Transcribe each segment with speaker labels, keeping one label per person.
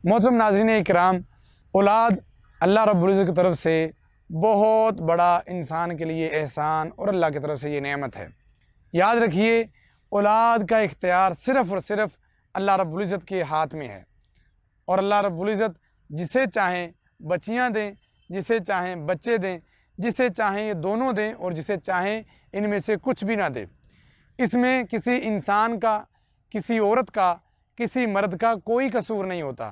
Speaker 1: محترم ناظرین اکرام، اولاد اللہ رب العزت کی طرف سے بہت بڑا انسان کے لیے احسان اور اللہ کی طرف سے یہ نعمت ہے۔ یاد رکھیے، اولاد کا اختیار صرف اور صرف اللہ رب العزت کے ہاتھ میں ہے، اور اللہ رب العزت جسے چاہیں بچیاں دیں، جسے چاہیں بچے دیں، جسے چاہیں یہ دونوں دیں، اور جسے چاہیں ان میں سے کچھ بھی نہ دیں۔ اس میں کسی انسان کا، کسی عورت کا، کسی مرد کا کوئی قصور نہیں ہوتا۔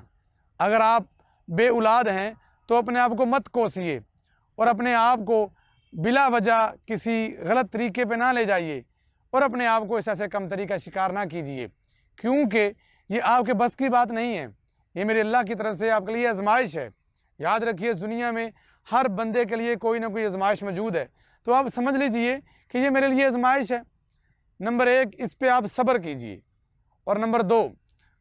Speaker 1: اگر آپ بے اولاد ہیں تو اپنے آپ کو مت کوسیے اور اپنے آپ کو بلا وجہ کسی غلط طریقے پہ نہ لے جائیے، اور اپنے آپ کو ایسا سے کم طریقہ شکار نہ کیجیے، کیونکہ یہ آپ کے بس کی بات نہیں ہے۔ یہ میرے اللہ کی طرف سے آپ کے لیے آزمائش ہے۔ یاد رکھیے، اس دنیا میں ہر بندے کے لیے کوئی نہ کوئی آزمائش موجود ہے، تو آپ سمجھ لیجئے کہ یہ میرے لیے آزمائش ہے۔ نمبر 1، اس پہ آپ صبر کیجئے، اور نمبر 2،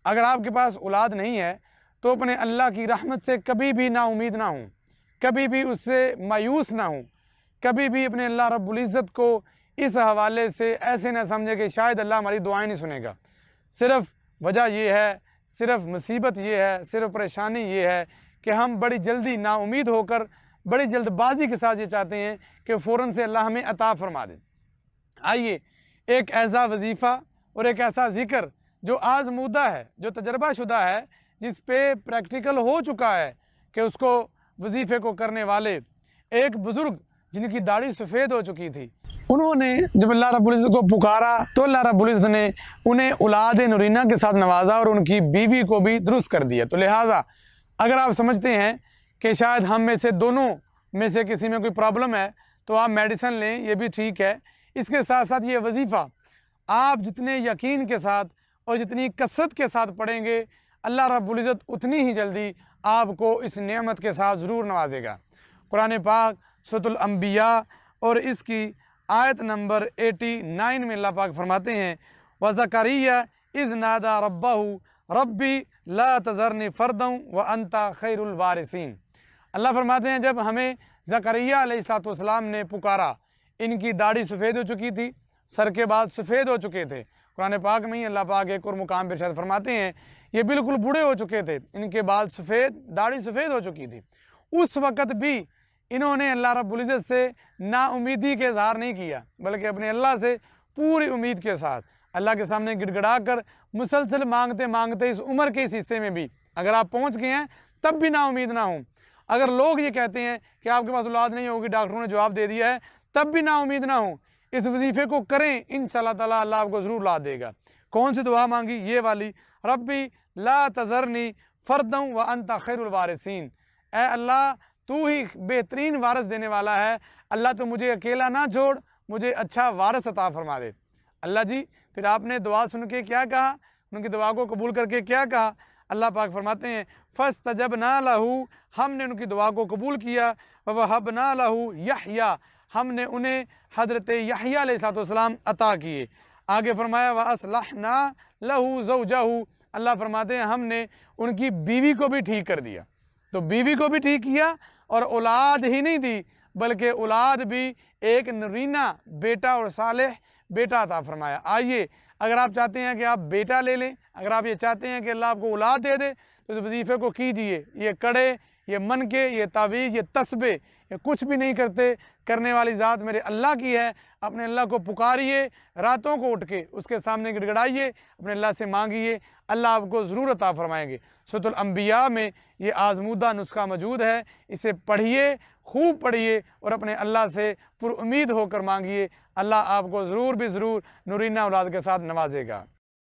Speaker 1: اگر آپ کے پاس اولاد نہیں ہے تو اپنے اللہ کی رحمت سے کبھی بھی نا امید نہ ہوں، کبھی بھی اس سے مایوس نہ ہوں، کبھی بھی اپنے اللہ رب العزت کو اس حوالے سے ایسے نہ سمجھے کہ شاید اللہ ہماری دعائیں نہیں سنے گا۔ صرف وجہ یہ ہے، صرف مصیبت یہ ہے، صرف پریشانی یہ ہے کہ ہم بڑی جلدی نا امید ہو کر بڑی جلد بازی کے ساتھ یہ چاہتے ہیں کہ فوراً سے اللہ ہمیں عطا فرما دے۔ آئیے ایک ایسا وظیفہ اور ایک ایسا ذکر جو آزمودہ ہے، جو تجربہ شدہ ہے، جس پہ پریکٹیکل ہو چکا ہے کہ اس کو وظیفے کو کرنے والے ایک بزرگ جن کی داڑھی سفید ہو چکی تھی، انہوں نے جب اللہ رب العزت کو پکارا تو اللہ رب العزت نے انہیں اولاد نورینہ کے ساتھ نوازا اور ان کی بیوی کو بھی درست کر دیا۔ تو لہٰذا اگر آپ سمجھتے ہیں کہ شاید ہم میں سے دونوں میں سے کسی میں کوئی پرابلم ہے تو آپ میڈیسن لیں، یہ بھی ٹھیک ہے۔ اس کے ساتھ ساتھ یہ وظیفہ آپ جتنے یقین کے ساتھ اور جتنی کثرت کے ساتھ پڑھیں گے، اللہ رب العزت اتنی ہی جلدی آپ کو اس نعمت کے ساتھ ضرور نوازے گا۔ قرآن پاک سورۃ الانبیاء اور اس کی آیت نمبر 89 میں اللہ پاک فرماتے ہیں، وَزَكَرِيَّا إِذْ نَادَى رَبَّهُ رَبِّ لَا تَذَرْنِي فَرْدًا وَأَنْتَ خَيْرُ الْوَارِثِينَ۔ اللہ فرماتے ہیں، جب ہمیں زکریا علیہ السلام نے پکارا، ان کی داڑھی سفید ہو چکی تھی، سر کے بال سفید ہو چکے تھے۔ قرآن پاک میں ہی اللہ پاک ایک اور مقام پہ ارشاد فرماتے ہیں، یہ بالکل بوڑھے ہو چکے تھے، ان کے بال سفید، داڑھی سفید ہو چکی تھی۔ اس وقت بھی انہوں نے اللہ رب العزت سے نا امیدی کے اظہار نہیں کیا، بلکہ اپنے اللہ سے پوری امید کے ساتھ اللہ کے سامنے گڑ گڑا کر مسلسل مانگتے مانگتے اس عمر کے اس حصے میں بھی اگر آپ پہنچ گئے ہیں تب بھی نا امید نہ ہوں۔ اگر لوگ یہ کہتے ہیں کہ آپ کے پاس اولاد نہیں ہوگی، ڈاکٹروں نے جواب دے دیا ہے، تب بھی نا امید نہ ہوں۔ اس وظیفے کو کریں، انشاءاللہ تعالیٰ اللہ آپ کو ضرور لا دے گا۔ کون سی دعا مانگی؟ یہ والی، ربی لا تذرنی فردا وانت خیر الوارثین۔ اے اللہ، تو ہی بہترین وارث دینے والا ہے، اللہ تو مجھے اکیلا نہ چھوڑ، مجھے اچھا وارث عطا فرما دے۔ اللہ جی، پھر آپ نے دعا سن کے کیا کہا؟ ان کی دعا کو قبول کر کے کیا کہا؟ اللہ پاک فرماتے ہیں، فاستجبنا لہ، ہم نے ان کی دعا کو قبول کیا، ووہبنا لہ یحییٰ، ہم نے انہیں حضرت یحییٰ علیہ السلام عطا کیے۔ آگے فرمایا وَأَصْلَحْنَا لَهُ زَوْجَهُ، اللہ فرماتے ہیں ہم نے ان کی بیوی کو بھی ٹھیک کر دیا۔ تو بیوی کو بھی ٹھیک کیا، اور اولاد ہی نہیں دی بلکہ اولاد بھی ایک نرینہ بیٹا اور صالح بیٹا عطا فرمایا۔ آئیے، اگر آپ چاہتے ہیں کہ آپ بیٹا لے لیں، اگر آپ یہ چاہتے ہیں کہ اللہ آپ کو اولاد دے دے، تو اس وظیفے کو کیجئے۔ یہ کڑے، یہ منکے، یہ تعویذ، یہ تسبیح، یہ کچھ بھی نہیں کرتے، کرنے والی ذات میرے اللہ کی ہے۔ اپنے اللہ کو پکاریے، راتوں کو اٹھ کے اس کے سامنے گڑ گڑائیے، اپنے اللہ سے مانگیے، اللہ آپ کو ضرور عطا فرمائیں گے۔ سورۃ الانبیاء میں یہ آزمودہ نسخہ موجود ہے، اسے پڑھیے، خوب پڑھیے، اور اپنے اللہ سے پر امید ہو کر مانگیے، اللہ آپ کو ضرور بھی ضرور نورینہ اولاد کے ساتھ نوازے گا۔